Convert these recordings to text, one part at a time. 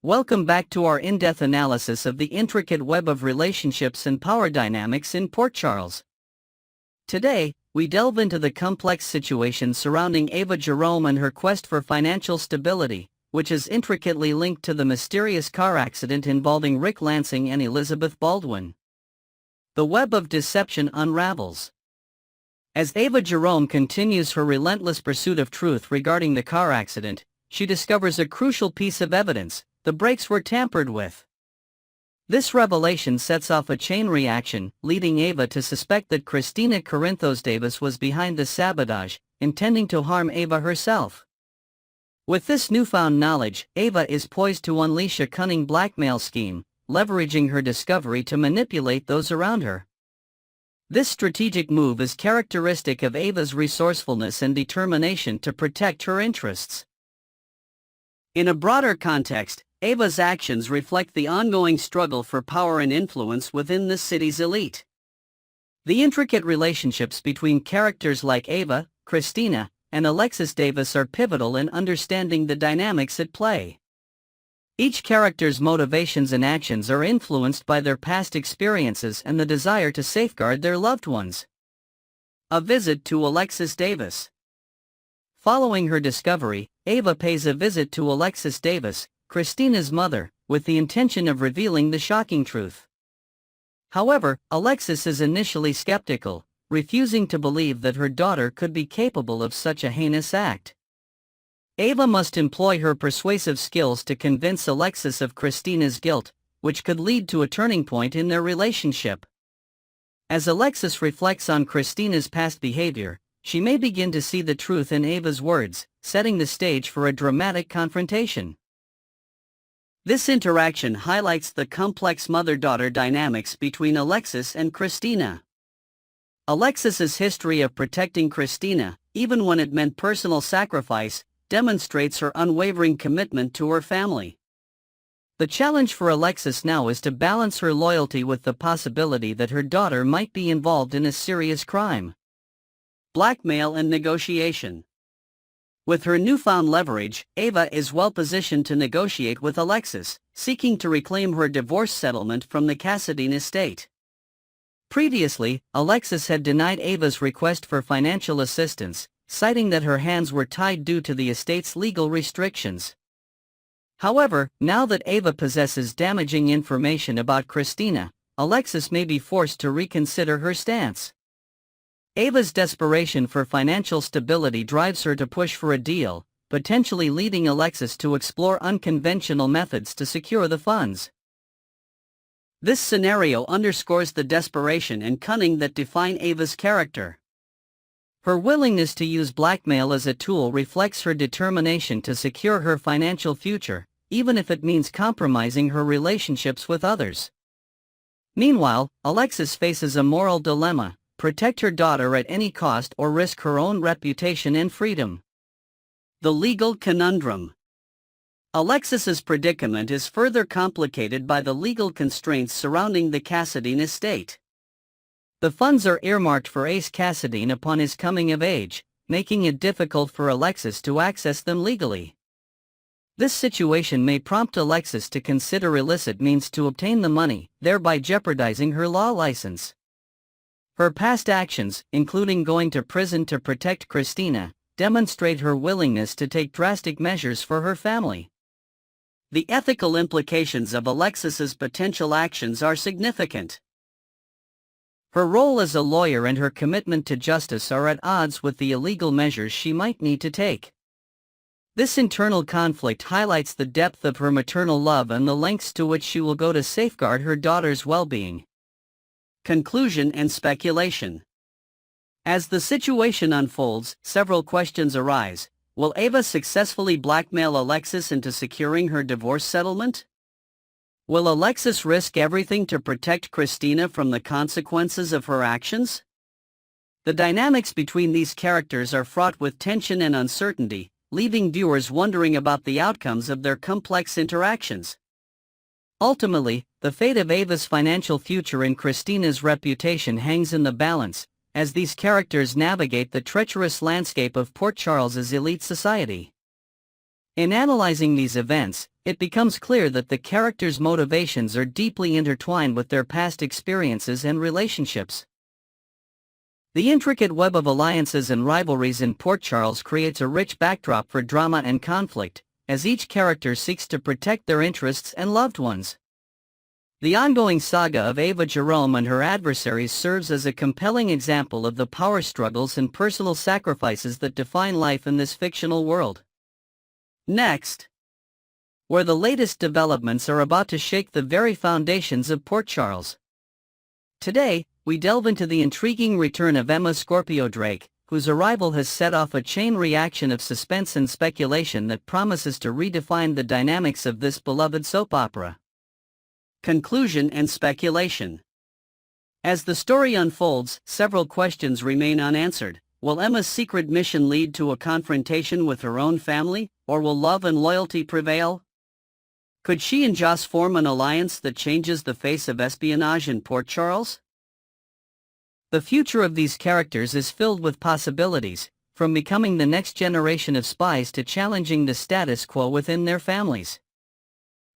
Welcome back to our in-depth analysis of the intricate web of relationships and power dynamics in Port Charles. Today, we delve into the complex situation surrounding Ava Jerome and her quest for financial stability, which is intricately linked to the mysterious car accident involving Rick Lansing and Elizabeth Baldwin. The web of deception unravels. As Ava Jerome continues her relentless pursuit of truth regarding the car accident, she discovers a crucial piece of evidence: the brakes were tampered with. This revelation sets off a chain reaction, leading Ava to suspect that Christina Corinthos Davis was behind the sabotage, intending to harm Ava herself. With this newfound knowledge, Ava is poised to unleash a cunning blackmail scheme, leveraging her discovery to manipulate those around her. This strategic move is characteristic of Ava's resourcefulness and determination to protect her interests. In a broader context, Ava's actions reflect the ongoing struggle for power and influence within the city's elite. The intricate relationships between characters like Ava, Christina, and Alexis Davis are pivotal in understanding the dynamics at play. Each character's motivations and actions are influenced by their past experiences and the desire to safeguard their loved ones. A visit to Alexis Davis. Following her discovery, Ava pays a visit to Alexis Davis, Christina's mother, with the intention of revealing the shocking truth. However, Alexis is initially skeptical, refusing to believe that her daughter could be capable of such a heinous act. Ava must employ her persuasive skills to convince Alexis of Christina's guilt, which could lead to a turning point in their relationship. As Alexis reflects on Christina's past behavior, she may begin to see the truth in Ava's words, setting the stage for a dramatic confrontation. This interaction highlights the complex mother-daughter dynamics between Alexis and Christina. Alexis's history of protecting Christina, even when it meant personal sacrifice, demonstrates her unwavering commitment to her family. The challenge for Alexis now is to balance her loyalty with the possibility that her daughter might be involved in a serious crime. Blackmail and negotiation. With her newfound leverage, Ava is well positioned to negotiate with Alexis, seeking to reclaim her divorce settlement from the Cassadine estate. Previously, Alexis had denied Ava's request for financial assistance, citing that her hands were tied due to the estate's legal restrictions. However, now that Ava possesses damaging information about Christina, Alexis may be forced to reconsider her stance. Ava's desperation for financial stability drives her to push for a deal, potentially leading Alexis to explore unconventional methods to secure the funds. This scenario underscores the desperation and cunning that define Ava's character. Her willingness to use blackmail as a tool reflects her determination to secure her financial future, even if it means compromising her relationships with others. Meanwhile, Alexis faces a moral dilemma: protect her daughter at any cost or risk her own reputation and freedom. The legal conundrum. Alexis's predicament is further complicated by the legal constraints surrounding the Cassadine estate. The funds are earmarked for Ace Cassadine upon his coming of age, making it difficult for Alexis to access them legally. This situation may prompt Alexis to consider illicit means to obtain the money, thereby jeopardizing her law license. Her past actions, including going to prison to protect Christina, demonstrate her willingness to take drastic measures for her family. The ethical implications of Alexis's potential actions are significant. Her role as a lawyer and her commitment to justice are at odds with the illegal measures she might need to take. This internal conflict highlights the depth of her maternal love and the lengths to which she will go to safeguard her daughter's well-being. Conclusion and speculation. As the situation unfolds, several questions arise. Will Ava successfully blackmail Alexis into securing her divorce settlement? Will Alexis risk everything to protect Christina from the consequences of her actions? The dynamics between these characters are fraught with tension and uncertainty, leaving viewers wondering about the outcomes of their complex interactions. Ultimately, the fate of Ava's financial future and Christina's reputation hangs in the balance, as these characters navigate the treacherous landscape of Port Charles's elite society. In analyzing these events, it becomes clear that the characters' motivations are deeply intertwined with their past experiences and relationships. The intricate web of alliances and rivalries in Port Charles creates a rich backdrop for drama and conflict, as each character seeks to protect their interests and loved ones. The ongoing saga of Ava Jerome and her adversaries serves as a compelling example of the power struggles and personal sacrifices that define life in this fictional world. Next, where the latest developments are about to shake the very foundations of Port Charles. Today, we delve into the intriguing return of Emma Scorpio Drake, whose arrival has set off a chain reaction of suspense and speculation that promises to redefine the dynamics of this beloved soap opera. Conclusion and speculation. As the story unfolds, several questions remain unanswered. Will Emma's secret mission lead to a confrontation with her own family, or will love and loyalty prevail? Could she and Joss form an alliance that changes the face of espionage in Port Charles? The future of these characters is filled with possibilities, from becoming the next generation of spies to challenging the status quo within their families.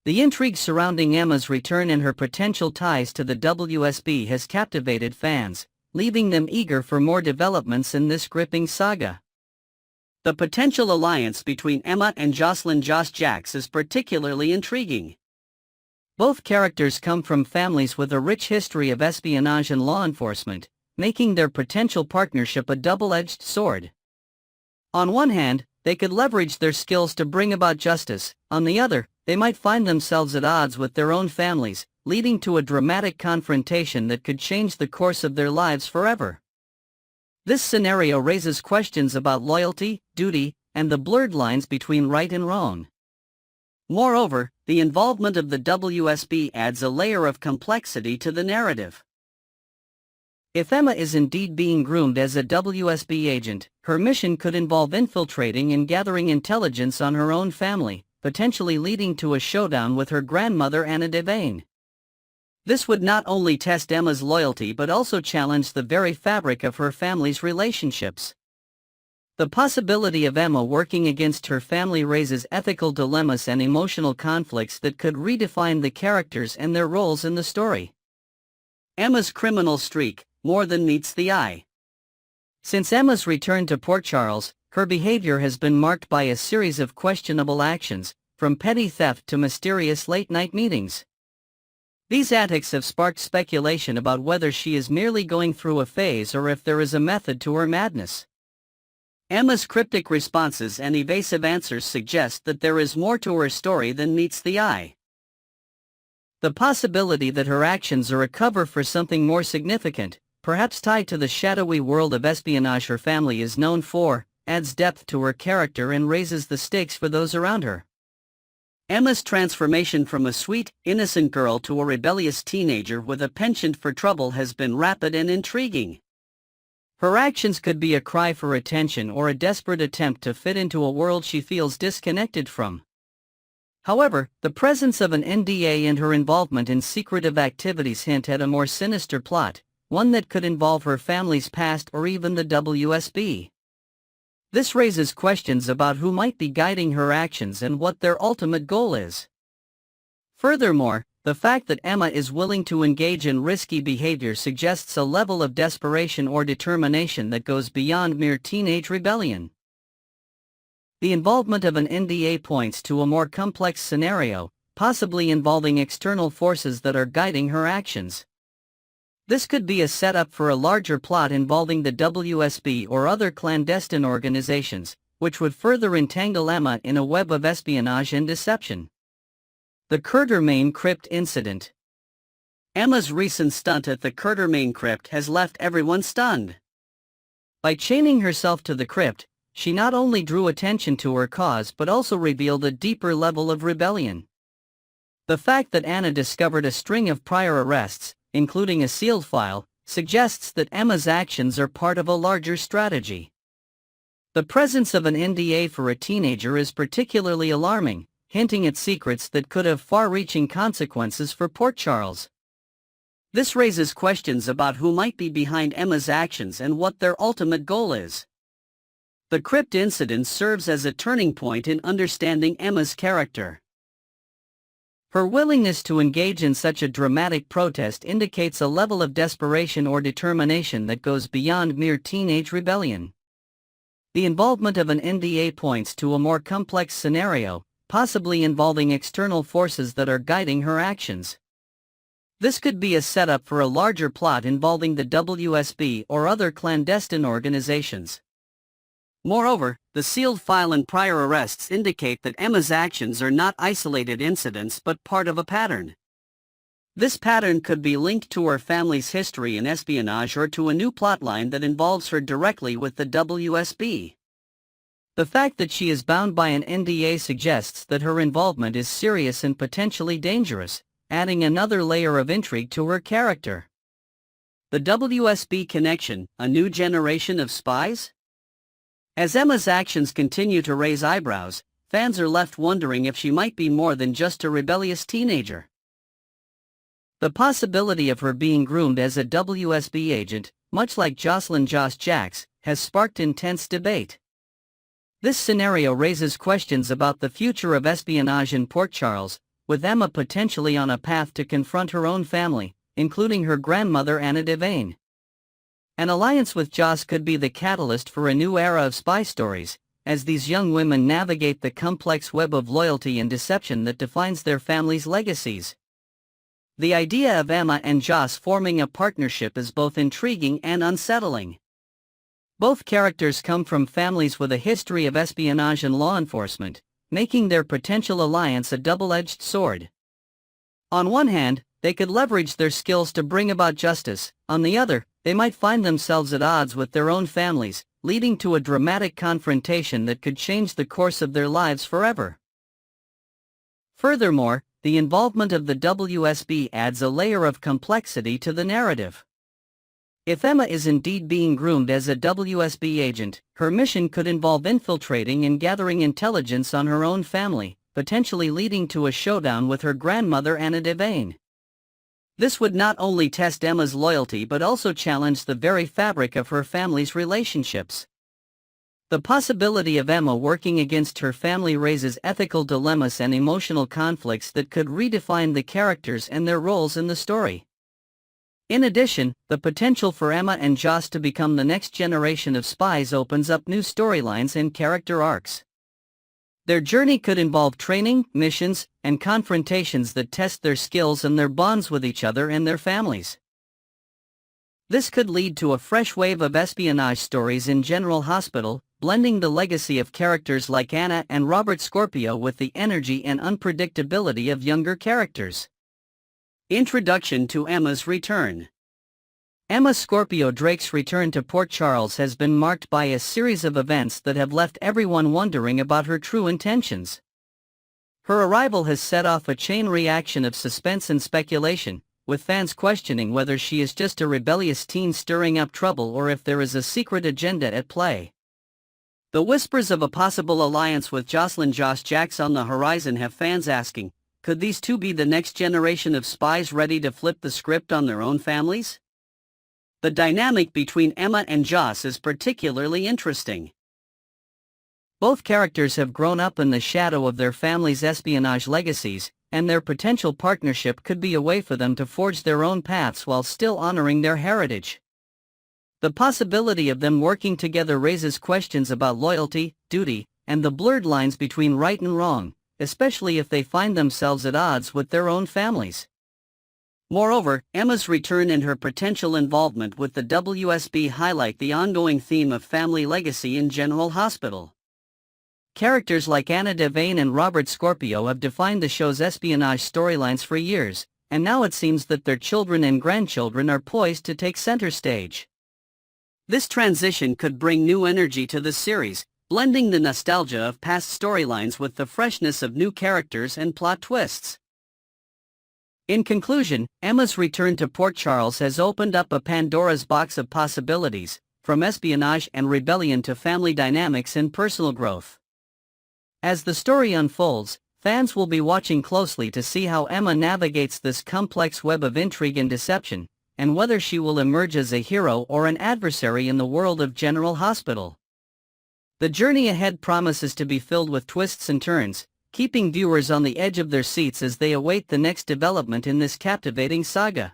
The intrigue surrounding Emma's return and her potential ties to the WSB has captivated fans, leaving them eager for more developments in this gripping saga. The potential alliance between Emma and Jocelyn Joss Jacks is particularly intriguing. Both characters come from families with a rich history of espionage and law enforcement, making their potential partnership a double-edged sword. On one hand, they could leverage their skills to bring about justice. On the other, they might find themselves at odds with their own families, leading to a dramatic confrontation that could change the course of their lives forever. This scenario raises questions about loyalty, duty, and the blurred lines between right and wrong. Moreover, the involvement of the WSB adds a layer of complexity to the narrative. If Emma is indeed being groomed as a WSB agent, her mission could involve infiltrating and gathering intelligence on her own family, potentially leading to a showdown with her grandmother Anna Devane. This would not only test Emma's loyalty but also challenge the very fabric of her family's relationships. The possibility of Emma working against her family raises ethical dilemmas and emotional conflicts that could redefine the characters and their roles in the story. Emma's criminal streak, more than meets the eye. Since Emma's return to Port Charles, her behavior has been marked by a series of questionable actions, from petty theft to mysterious late-night meetings. These antics have sparked speculation about whether she is merely going through a phase or if there is a method to her madness. Emma's cryptic responses and evasive answers suggest that there is more to her story than meets the eye. The possibility that her actions are a cover for something more significant, perhaps tied to the shadowy world of espionage her family is known for, adds depth to her character and raises the stakes for those around her. Emma's transformation from a sweet, innocent girl to a rebellious teenager with a penchant for trouble has been rapid and intriguing. Her actions could be a cry for attention or a desperate attempt to fit into a world she feels disconnected from. However, the presence of an NDA and her involvement in secretive activities hint at a more sinister plot, one that could involve her family's past or even the WSB. This raises questions about who might be guiding her actions and what their ultimate goal is. Furthermore, the fact that Emma is willing to engage in risky behavior suggests a level of desperation or determination that goes beyond mere teenage rebellion. The involvement of an NDA points to a more complex scenario, possibly involving external forces that are guiding her actions. This could be a setup for a larger plot involving the WSB or other clandestine organizations, which would further entangle Emma in a web of espionage and deception. The Quatermain Crypt Incident. Emma's recent stunt at the Quatermain Crypt has left everyone stunned. By chaining herself to the crypt, she not only drew attention to her cause but also revealed a deeper level of rebellion. The fact that Anna discovered a string of prior arrests, including a sealed file, suggests that Emma's actions are part of a larger strategy. The presence of an NDA for a teenager is particularly alarming, hinting at secrets that could have far-reaching consequences for Port Charles. This raises questions about who might be behind Emma's actions and what their ultimate goal is. The crypt incident serves as a turning point in understanding Emma's character. Her willingness to engage in such a dramatic protest indicates a level of desperation or determination that goes beyond mere teenage rebellion. The involvement of an NDA points to a more complex scenario, possibly involving external forces that are guiding her actions. This could be a setup for a larger plot involving the WSB or other clandestine organizations. Moreover, the sealed file and prior arrests indicate that Emma's actions are not isolated incidents but part of a pattern. This pattern could be linked to her family's history in espionage or to a new plotline that involves her directly with the WSB. The fact that she is bound by an NDA suggests that her involvement is serious and potentially dangerous, adding another layer of intrigue to her character. The WSB connection, a new generation of spies? As Emma's actions continue to raise eyebrows, fans are left wondering if she might be more than just a rebellious teenager. The possibility of her being groomed as a WSB agent, much like Jocelyn Joss Jacks, has sparked intense debate. This scenario raises questions about the future of espionage in Port Charles, with Emma potentially on a path to confront her own family, including her grandmother Anna Devane. An alliance with Joss could be the catalyst for a new era of spy stories, as these young women navigate the complex web of loyalty and deception that defines their families' legacies. The idea of Emma and Joss forming a partnership is both intriguing and unsettling. Both characters come from families with a history of espionage and law enforcement, making their potential alliance a double-edged sword. On one hand, they could leverage their skills to bring about justice. On the other, they might find themselves at odds with their own families, leading to a dramatic confrontation that could change the course of their lives forever. Furthermore, the involvement of the WSB adds a layer of complexity to the narrative. If Emma is indeed being groomed as a WSB agent, her mission could involve infiltrating and gathering intelligence on her own family, potentially leading to a showdown with her grandmother Anna Devane. This would not only test Emma's loyalty but also challenge the very fabric of her family's relationships. The possibility of Emma working against her family raises ethical dilemmas and emotional conflicts that could redefine the characters and their roles in the story. In addition, the potential for Emma and Joss to become the next generation of spies opens up new storylines and character arcs. Their journey could involve training, missions, and confrontations that test their skills and their bonds with each other and their families. This could lead to a fresh wave of espionage stories in General Hospital, blending the legacy of characters like Anna and Robert Scorpio with the energy and unpredictability of younger characters. Introduction to Emma's return. Emma Scorpio Drake's return to Port Charles has been marked by a series of events that have left everyone wondering about her true intentions. Her arrival has set off a chain reaction of suspense and speculation, with fans questioning whether she is just a rebellious teen stirring up trouble or if there is a secret agenda at play. The whispers of a possible alliance with Jocelyn Joss Jacks on the horizon have fans asking, could these two be the next generation of spies ready to flip the script on their own families? The dynamic between Emma and Joss is particularly interesting. Both characters have grown up in the shadow of their family's espionage legacies, and their potential partnership could be a way for them to forge their own paths while still honoring their heritage. The possibility of them working together raises questions about loyalty, duty, and the blurred lines between right and wrong, especially if they find themselves at odds with their own families. Moreover, Emma's return and her potential involvement with the WSB highlight the ongoing theme of family legacy in General Hospital. Characters like Anna Devane and Robert Scorpio have defined the show's espionage storylines for years, and now it seems that their children and grandchildren are poised to take center stage. This transition could bring new energy to the series, blending the nostalgia of past storylines with the freshness of new characters and plot twists. In conclusion, Emma's return to Port Charles has opened up a Pandora's box of possibilities, from espionage and rebellion to family dynamics and personal growth. As the story unfolds, fans will be watching closely to see how Emma navigates this complex web of intrigue and deception, and whether she will emerge as a hero or an adversary in the world of General Hospital. The journey ahead promises to be filled with twists and turns, keeping viewers on the edge of their seats as they await the next development in this captivating saga.